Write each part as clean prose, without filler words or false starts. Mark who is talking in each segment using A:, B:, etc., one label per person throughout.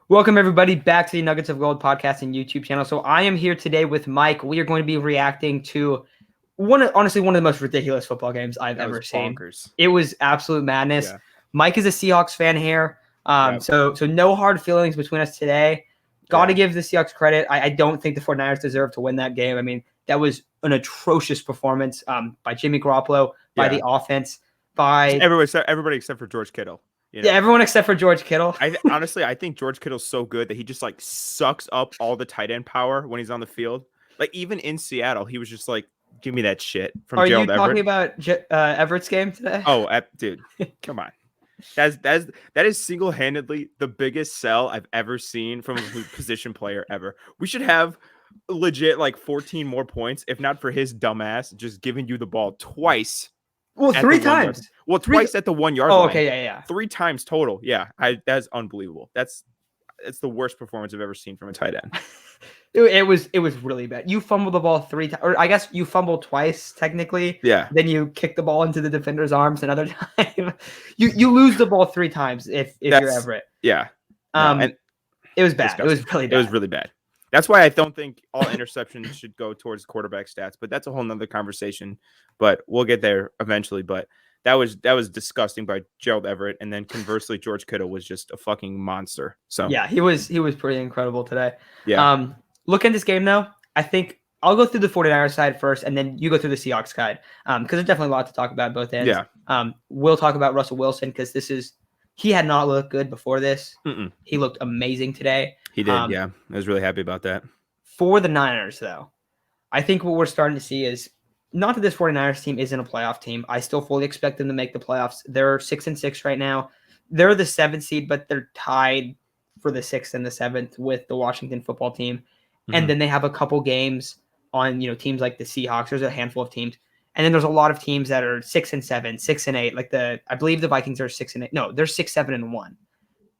A: Welcome, everybody, back to the Nuggets of Gold podcast and YouTube channel. So I am here today with Mike. We are going to be reacting to honestly, one of the most ridiculous football games I've ever seen.
B: Bonkers.
A: It was absolute madness.
B: Yeah.
A: Mike is a Seahawks fan here.
B: Yep.
A: So no hard feelings between us today. Got to give the Seahawks credit. I don't think the 49ers deserve to win that game. I mean, that was an atrocious performance by Jimmy Garoppolo, by the offense, by
B: everybody except for George Kittle.
A: You know? Yeah, everyone except for George Kittle.
B: Honestly, I think George Kittle's so good that he just like sucks up all the tight end power when he's on the field. Like even in Seattle, he was just like, "Give me that shit." From Gerald Everett.
A: Are you talking about Everett's game today?
B: Oh, dude, come on. That is single-handedly the biggest sell I've ever seen from a position player ever. We should have legit like 14 more points, if not for his dumbass just giving you the ball twice.
A: Well, 3 times.
B: Well, twice at the 1 yard line.
A: Oh, okay, yeah.
B: 3 times total. Yeah, that's unbelievable. It's the worst performance I've ever seen from a tight end.
A: It was really bad. You fumbled the ball 3 times, or I guess you fumbled twice technically.
B: Yeah.
A: Then you kick the ball into the defender's arms another time. you lose the ball 3 times if you're Everett.
B: Yeah.
A: And it was bad. Disgusting. It was really bad.
B: It was really bad. That's why I don't think all interceptions should go towards quarterback stats, but that's a whole nother conversation. But we'll get there eventually. But that was disgusting by Gerald Everett, and then conversely, George Kittle was just a fucking monster. So
A: yeah, he was pretty incredible today.
B: Yeah.
A: Look at this game though. I think I'll go through the 49ers side first, and then you go through the Seahawks side because there's definitely a lot to talk about both ends.
B: Yeah.
A: We'll talk about Russell Wilson because he had not looked good before this.
B: Mm-mm.
A: He looked amazing today.
B: He did, yeah. I was really happy about that.
A: For the Niners, though, I think what we're starting to see is not that this 49ers team isn't a playoff team. I still fully expect them to make the playoffs. They're 6-6 right now. They're the 7th seed, but they're tied for the 6th and the 7th with the Washington football team. Mm-hmm. And then they have a couple games on teams like the Seahawks. There's a handful of teams. And then there's a lot of teams that are 6-7, 6-8. Like I believe the Vikings are 6-8. No, they're 6-7-1.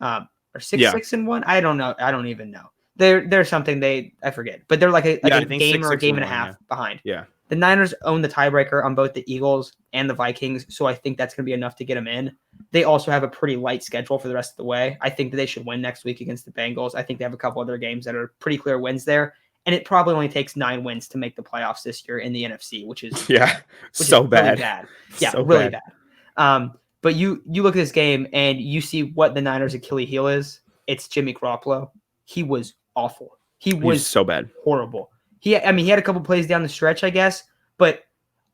A: Or 6-6-1. I don't know. I don't even know. There's something I forget. But they're like a game or a game and a half behind.
B: Yeah.
A: The Niners own the tiebreaker on both the Eagles and the Vikings, so I think that's going to be enough to get them in. They also have a pretty light schedule for the rest of the way. I think that they should win next week against the Bengals. I think they have a couple other games that are pretty clear wins there. And it probably only takes 9 wins to make the playoffs this year in the NFC, which is
B: bad.
A: Really bad. Yeah, so really bad. But you look at this game and you see what the Niners' Achilles heel is. It's Jimmy Garoppolo. He was awful. He was
B: so bad.
A: Horrible. He had a couple plays down the stretch, I guess, but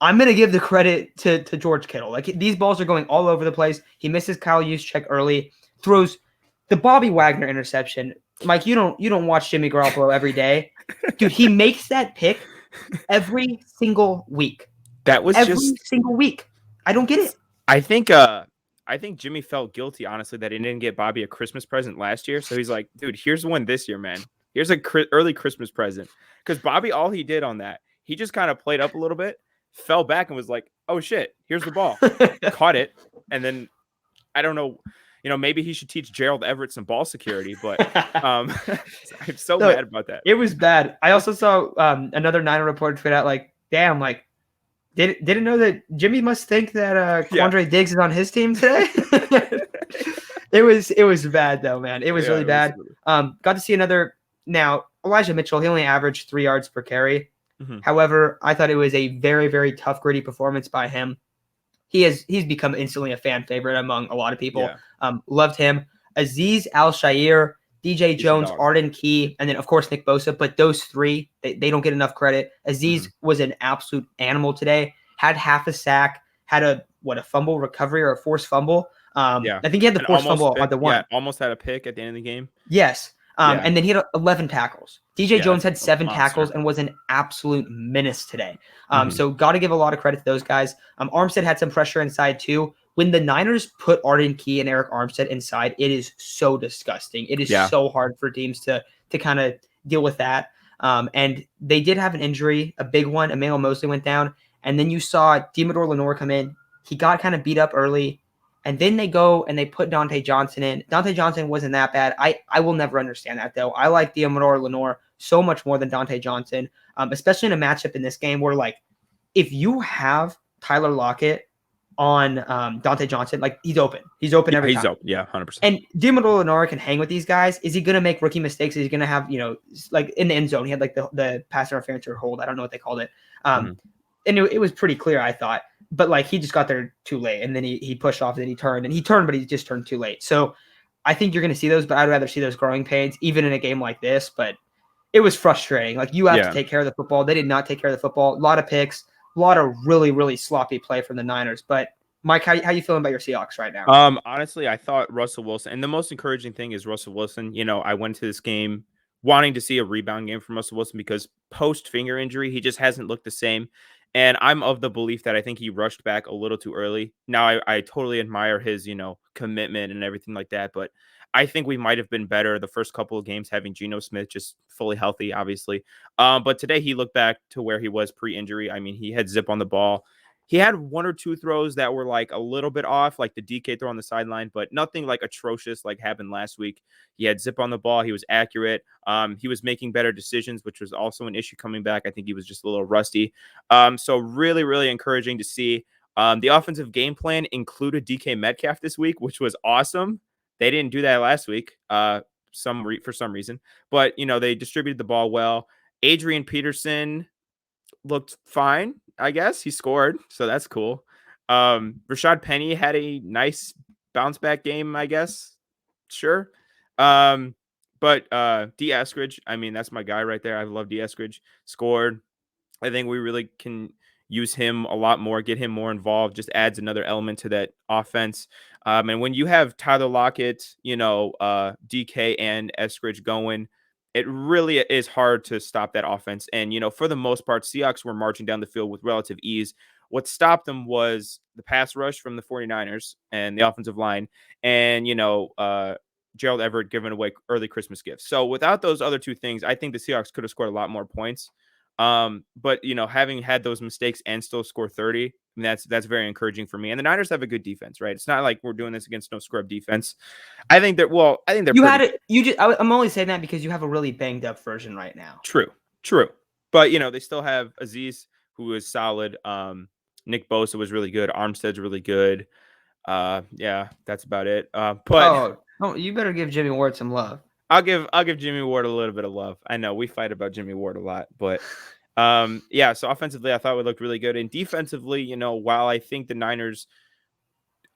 A: I'm going to give the credit to George Kittle. Like, these balls are going all over the place. He misses Kyle Juszczyk early, throws the Bobby Wagner interception. Mike, you don't watch Jimmy Garoppolo every day. Dude, he makes that pick every single week.
B: That was
A: every single week. I don't get it.
B: I think Jimmy felt guilty, honestly, that he didn't get Bobby a Christmas present last year. So he's like, dude, here's one this year, man. Here's a early Christmas present. Because Bobby, all he did on that, he just kind of played up a little bit, fell back, and was like, oh, shit, here's the ball. Caught it. And then, I don't know, maybe he should teach Gerald Everett some ball security. But I'm so mad about that.
A: It was bad. I also saw another Niner reporter tweet out, like, damn, like, didn't know that Jimmy must think that Quandre Diggs is on his team today. It was bad, though, man. It was really bad. Got to see another. Now, Elijah Mitchell, he only averaged 3 yards per carry. Mm-hmm. However, I thought it was a very, very tough, gritty performance by him. He's become instantly a fan favorite among a lot of people. Yeah. Loved him. Azeez Al-Shaair, DJ Jones, Arden Key, and then, of course, Nick Bosa. But those 3, they don't get enough credit. Azeez was an absolute animal today. Had half a sack. Had a fumble recovery or a forced fumble. I think he had the forced fumble at the one.
B: Yeah, almost had a pick at the end of the game.
A: Yes. And then he had 11 tackles. DJ Jones had 7 tackles and was an absolute menace today. So got to give a lot of credit to those guys. Armstead had some pressure inside too. When the Niners put Arden Key and Eric Armstead inside, it is so disgusting. It is so hard for teams to kind of deal with that. And they did have an injury, a big one. Emmanuel Mosley went down. And then you saw Deommodore Lenoir come in. He got kind of beat up early. And then they go and they put Dante Johnson in. Dante Johnson wasn't that bad. I will never understand that, though. I like Deommodore Lenoir so much more than Dante Johnson, especially in a matchup in this game where, like, if you have Tyler Lockett on Dante Johnson, like he's open. He's open every time.
B: Open. Yeah, 100%.
A: And Diamador can hang with these guys. Is he going to make rookie mistakes? Is he going to have, like in the end zone, he had like the pass interference or hold. I don't know what they called it. And it was pretty clear, I thought. But like he just got there too late, and then he pushed off, then he turned, but he just turned too late. So I think you're going to see those, but I'd rather see those growing pains, even in a game like this. But it was frustrating. Like you have to take care of the football. They did not take care of the football. A lot of picks, a lot of really, really sloppy play from the Niners. But Mike, how you feeling about your Seahawks right now?
B: Honestly, I thought Russell Wilson, and the most encouraging thing is Russell Wilson. I went to this game wanting to see a rebound game from Russell Wilson because post finger injury, he just hasn't looked the same. And I'm of the belief that I think he rushed back a little too early. Now, I totally admire his, commitment and everything like that. But I think we might have been better the first couple of games having Geno Smith just fully healthy, obviously. But today he looked back to where he was pre-injury. I mean, he had zip on the ball. He had one or two throws that were like a little bit off, like the DK throw on the sideline, but nothing like atrocious like happened last week. He had zip on the ball. He was accurate. He was making better decisions, which was also an issue coming back. I think he was just a little rusty. So really, really encouraging to see. The offensive game plan included DK Metcalf this week, which was awesome. They didn't do that last week for some reason, but they distributed the ball well. Adrian Peterson looked fine, I guess. He scored, so that's cool. Rashad Penny had a nice bounce back game, I guess. Sure. But D. Eskridge, I mean, that's my guy right there. I love D. Eskridge. Scored. I think we really can use him a lot more, get him more involved, just adds another element to that offense. And when you have Tyler Lockett, DK and Eskridge going, it really is hard to stop that offense. And, for the most part, Seahawks were marching down the field with relative ease. What stopped them was the pass rush from the 49ers and the offensive line and, Gerald Everett giving away early Christmas gifts. So without those other two things, I think the Seahawks could have scored a lot more points. But having had those mistakes and still score 30, I mean, that's very encouraging for me. And the Niners have a good defense, right? It's not like we're doing this against no scrub defense. I think they're
A: I'm only saying that because you have a really banged up version right now.
B: True. But they still have Azeez, who is solid. Nick Bosa was really good. Armstead's really good. Yeah, that's about it. But
A: you better give Jimmy Ward some love.
B: I'll give Jimmy Ward a little bit of love. I know we fight about Jimmy Ward a lot, but yeah. So offensively, I thought we looked really good, and defensively, while I think the Niners,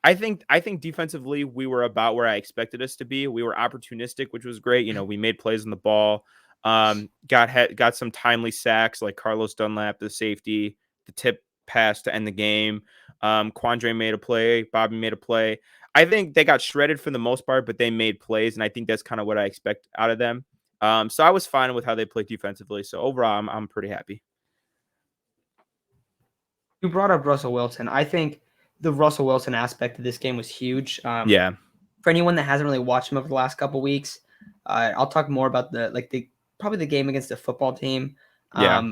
B: I think defensively we were about where I expected us to be. We were opportunistic, which was great. We made plays on the ball. Got some timely sacks like Carlos Dunlap, the safety, the tip pass to end the game. Quandre made a play. Bobby made a play. I think they got shredded for the most part, but they made plays, and I think that's kind of what I expect out of them. So I was fine with how they played defensively. So overall, I'm pretty happy.
A: You brought up Russell Wilson. I think the Russell Wilson aspect of this game was huge.
B: Yeah.
A: For anyone that hasn't really watched him over the last couple weeks, I'll talk more about probably the game against the football team.
B: Yeah.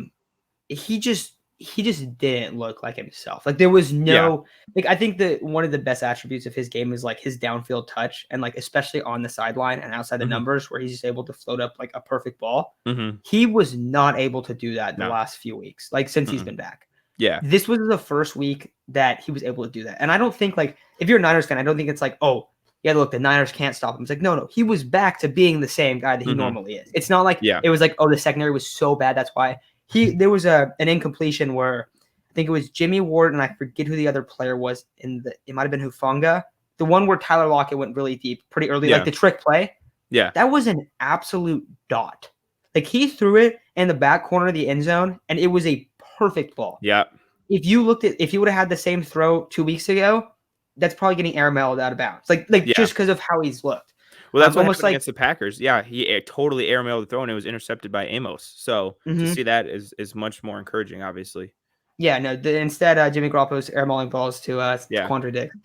A: He just didn't look like himself. Like there was I think that one of the best attributes of his game is like his downfield touch and like especially on the sideline and outside the numbers where he's just able to float up like a perfect ball. He was not able to do that in the last few weeks, like since he's been back.
B: Yeah.
A: This was the first week that he was able to do that. And I don't think like if you're a Niners fan, I don't think it's like, oh, yeah, look, the Niners can't stop him. It's like, no, he was back to being the same guy that he normally is. It's not like it was like, oh, the secondary was so bad, that's why. There was an incompletion where I think it was Jimmy Ward and I forget who the other player was it might have been Hufanga. The one where Tyler Lockett went really deep pretty early, like the trick play.
B: Yeah.
A: That was an absolute dot. Like he threw it in the back corner of the end zone and it was a perfect ball.
B: Yeah.
A: If you would have had the same throw 2 weeks ago, that's probably getting airmailed out of bounds. Just because of how he's looked.
B: Well, that's what happened against the Packers. Yeah, he totally airmailed the throw, and it was intercepted by Amos. So to see that is much more encouraging, obviously.
A: Yeah, no. Instead, Jimmy Garoppolo's airmailing balls to Quandre Diggs.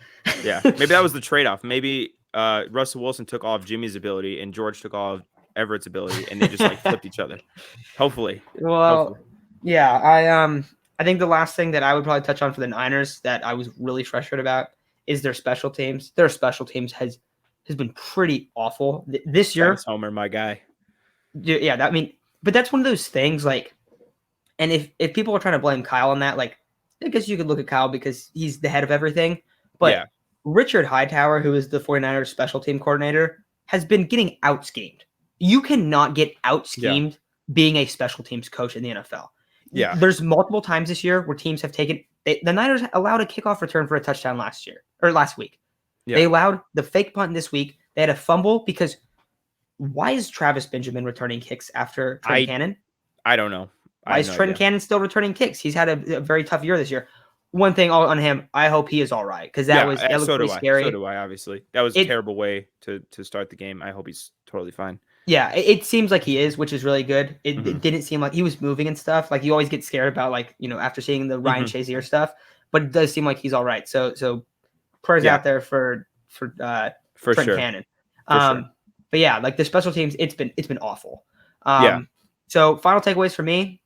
B: Yeah, maybe that was the trade-off. Maybe Russell Wilson took all of Jimmy's ability, and George took all of Everett's ability, and they just flipped each other. Hopefully.
A: Well, yeah. I think the last thing that I would probably touch on for the Niners that I was really frustrated about is their special teams. Their special teams has been pretty awful this year.
B: Homer, my guy.
A: Yeah, but that's one of those things. Like, and if people are trying to blame Kyle on that, like, I guess you could look at Kyle because he's the head of everything. But
B: Yeah.
A: Richard Hightower, who is the 49ers special team coordinator, has been getting out-schemed. You cannot get out-schemed being a special teams coach in the NFL.
B: Yeah.
A: There's multiple times this year where teams have taken the Niners allowed a kickoff return for a touchdown last week.
B: Yeah.
A: They allowed the fake punt this week. They had a fumble because why is Travis Benjamin returning kicks after Trent Cannon?
B: I don't know.
A: Why is Trent Cannon still returning kicks? He's had a very tough year this year. One thing on him, I hope he is all right because that looked pretty scary.
B: So do I, obviously. That was a terrible way to start the game. I hope he's totally fine.
A: Yeah, it seems like he is, which is really good. It didn't seem like he was moving and stuff. Like you always get scared about after seeing the Ryan Shazier stuff, but it does seem like he's all right. So prayers out there for Trent Cannon. But yeah, like the special teams, it's been awful. So final takeaways for me.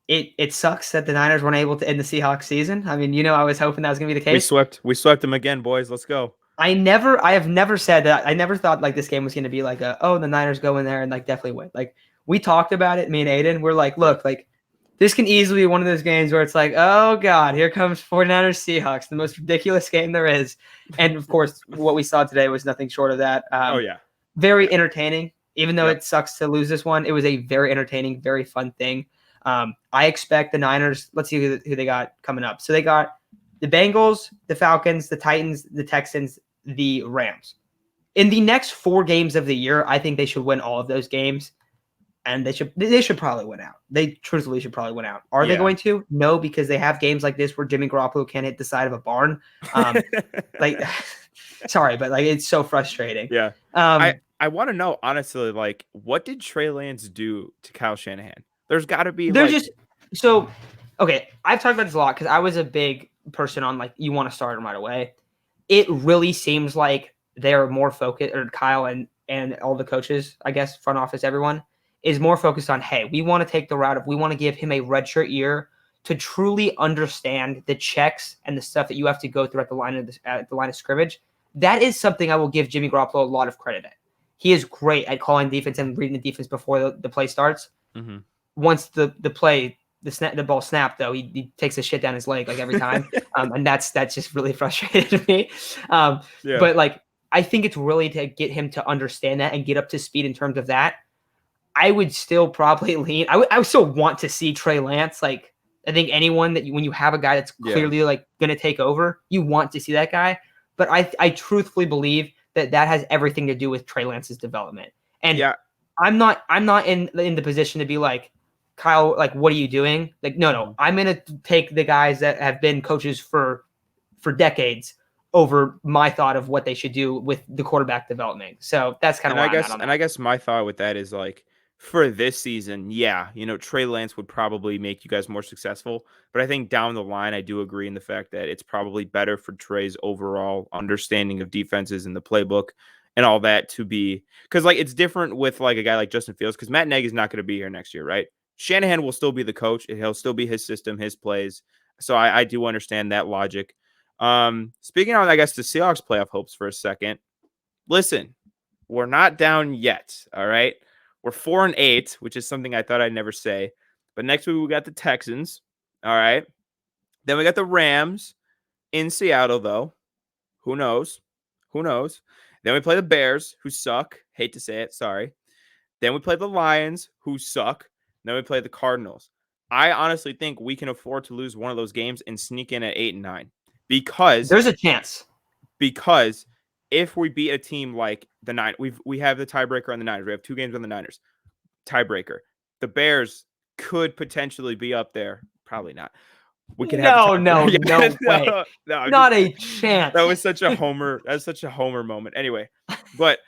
A: It sucks that the Niners weren't able to end the Seahawks season. I mean, I was hoping that was gonna be the case.
B: We swept them again, boys. Let's go.
A: I have never said that. I never thought like this game was gonna be like the Niners go in there and like definitely win. Like we talked about it, me and Aiden. We're like, look, like this can easily be one of those games where it's like, oh God, here comes 49ers Seahawks, the most ridiculous game there is. And of course, what we saw today was nothing short of that. Very entertaining. Even though it sucks to lose this one, it was a very entertaining, very fun thing. I expect the Niners, let's see who they got coming up. So they got the Bengals, the Falcons, the Titans, the Texans, the Rams. In the next 4 games of the year, I think they should win all of those games. And they should probably win out. They truthfully should probably win out. Are they going to? No, because they have games like this where Jimmy Garoppolo can't hit the side of a barn. Sorry, but like it's so frustrating.
B: Yeah. I want to know, honestly, like, what did Trey Lance do to Kyle Shanahan? There's got to be
A: okay, I've talked about this a lot because I was a big person on like you want to start him right away. It really seems like they're more focused, or Kyle and all the coaches, I guess, front office, everyone is more focused on, hey, we want to take the route of we want to give him a redshirt year to truly understand the checks and the stuff that you have to go through at the line of scrimmage. That is something I will give Jimmy Garoppolo a lot of credit at. He is great at calling defense and reading the defense before the play starts. Once the ball snapped, though, he takes a shit down his leg like every time, and that's just really frustrating to me. But like I think it's really to get him to understand that and get up to speed in terms of that. I would still probably lean. I would still want to see Trey Lance. Like I think anyone that when you have a guy that's clearly like going to take over, you want to see that guy. But I truthfully believe that has everything to do with Trey Lance's development. And I'm not in the position to be like, Kyle, like, what are you doing? Like, no, I'm going to take the guys that have been coaches for decades over my thought of what they should do with the quarterback development. So that's kind of why
B: I guess my thought with that is like, for this season, Trey Lance would probably make you guys more successful. But I think down the line, I do agree in the fact that it's probably better for Trey's overall understanding of defenses and the playbook and all that to be, because like it's different with like a guy like Justin Fields, because Matt Nagy is not going to be here next year, right? Shanahan will still be the coach. He'll still be his system, his plays. So I do understand that logic. Speaking on, I guess, the Seahawks playoff hopes for a second. Listen, we're not down yet. All right. We're 4-8, which is something I thought I'd never say. But next week we got the Texans. All right. Then we got the Rams in Seattle, though. Who knows? Then we play the Bears, who suck. Hate to say it. Sorry. Then we play the Lions, who suck. Then we play the Cardinals. I honestly think we can afford to lose one of those games and sneak in at 8-9 because
A: there's a chance.
B: Because if we beat a team like the Niners, we have the tiebreaker on the Niners. We have 2 games on the Niners. Tiebreaker. The Bears could potentially be up there. Probably not. We can
A: no way.
B: No,
A: not a chance.
B: That was such a homer. That's such a homer moment. Anyway, but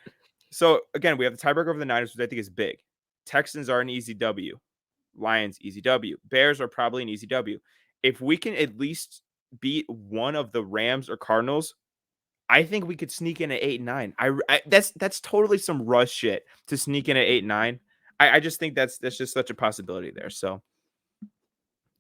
B: so again, we have the tiebreaker over the Niners, which I think is big. Texans are an easy W. Lions, easy W. Bears are probably an easy W. If we can at least beat one of the Rams or Cardinals, I think we could sneak in at 8-9. That's totally some rush shit to sneak in at 8-9. I just think that's just such a possibility there. So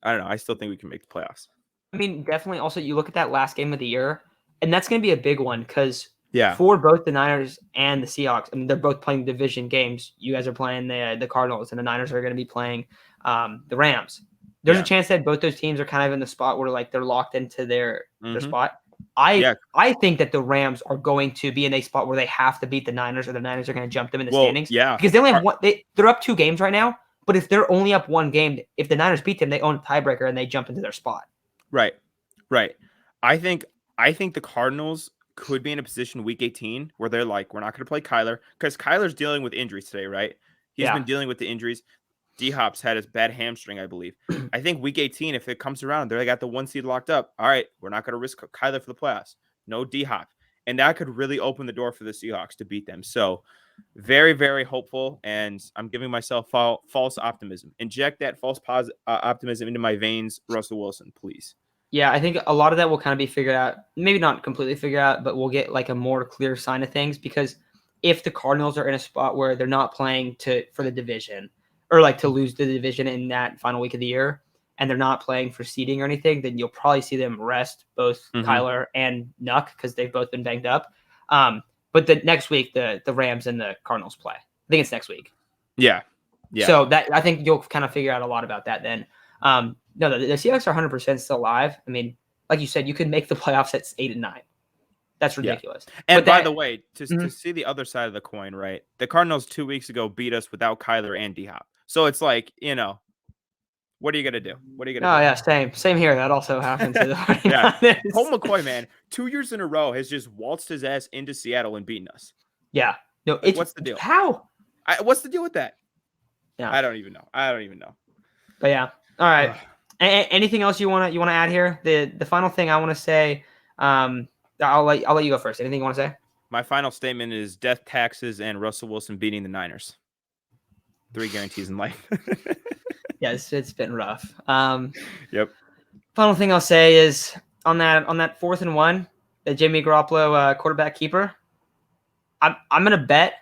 B: I don't know. I still think we can make the playoffs.
A: I mean, definitely. Also, you look at that last game of the year, and that's going to be a big one because
B: Yeah.
A: For both the Niners and the Seahawks, I mean, they're both playing division games. You guys are playing the Cardinals, and the Niners are going to be playing the Rams. there's a chance that both those teams are kind of in the spot where like they're locked into their spot. I think that the Rams are going to be in a spot where they have to beat the Niners, or the Niners are going to jump them in the standings.
B: Yeah,
A: because they only have one. They're up 2 games right now. But if they're only up 1 game, if the Niners beat them, they own a tiebreaker and they jump into their spot.
B: Right. I think the Cardinals could be in a position week 18 where they're like, we're not going to play Kyler, because Kyler's dealing with injuries today, right? He's been dealing with the injuries. D-Hop's had his bad hamstring, I believe. I think week 18, if it comes around, they got the 1 seed locked up. All right, we're not going to risk Kyler for the playoffs. No D-Hop. And that could really open the door for the Seahawks to beat them. So very, very hopeful, and I'm giving myself false optimism. Inject that false optimism into my veins, Russell Wilson, please.
A: Yeah, I think a lot of that will kind of be figured out. Maybe not completely figured out, but we'll get like a more clear sign of things, because if the Cardinals are in a spot where they're not playing for the division, or like to lose the division in that final week of the year, and they're not playing for seeding or anything, then you'll probably see them rest both Kyler and Nuck, because they've both been banged up. But the next week, the Rams and the Cardinals play. I think it's next week.
B: Yeah.
A: So that I think you'll kind of figure out a lot about that then. No, the Seahawks are 100% still alive. I mean, like you said, you could make the playoffs at 8 and 9. That's ridiculous.
B: Yeah. And by the way, to see the other side of the coin, right? The Cardinals 2 weeks ago beat us without Kyler and D-Hop. So it's like, what are you gonna do? What are you gonna do?
A: Yeah, same here. That also happened to the 49ers.
B: Yeah. Colt McCoy, man, 2 years in a row has just waltzed his ass into Seattle and beaten us.
A: Yeah. No,
B: like, what's the deal?
A: How?
B: What's the deal with that?
A: Yeah.
B: I don't even know.
A: But yeah. All right. Anything else you want to add here? The final thing I want to say, I'll let you go first. Anything you want to say?
B: My final statement is death, taxes, and Russell Wilson beating the Niners. 3 guarantees in life.
A: Yes, it's been rough.
B: Yep.
A: Final thing I'll say is on that 4th and 1, the Jimmy Garoppolo quarterback keeper. I'm gonna bet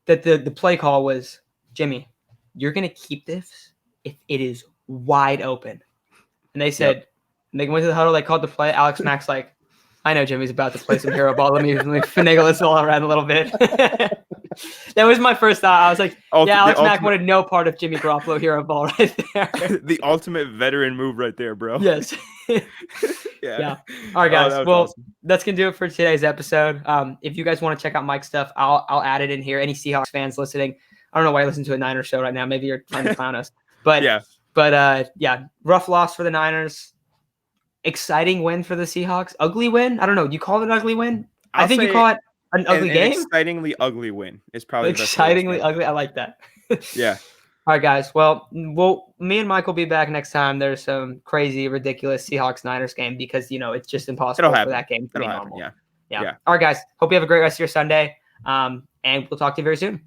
A: that the play call was, Jimmy, you're gonna keep this if it is wide open. And they said, and they went to the huddle, they called the play. Alex Mack's like, I know Jimmy's about to play some hero ball. Let me finagle this all around a little bit. That was my first thought. I was like, Alex Mack wanted no part of Jimmy Garoppolo hero ball right there.
B: The ultimate veteran move right there, bro.
A: Yes. Yeah. All right, guys. Awesome. That's going to do it for today's episode. If you guys want to check out Mike's stuff, I'll add it in here. Any Seahawks fans listening, I don't know why you listen to a Niners show right now. Maybe you're trying to clown us. But rough loss for the Niners. Exciting win for the Seahawks. Ugly win? I don't know. Do you call it an ugly win? I think you call it an ugly game.
B: Excitingly ugly win is probably
A: excitingly ugly. I like that.
B: Yeah.
A: All right, guys. Well, me and Mike will be back next time. There's some crazy, ridiculous Seahawks-Niners game because, it's just impossible for that game to be normal. Yeah. All right, guys. Hope you have a great rest of your Sunday. And we'll talk to you very soon.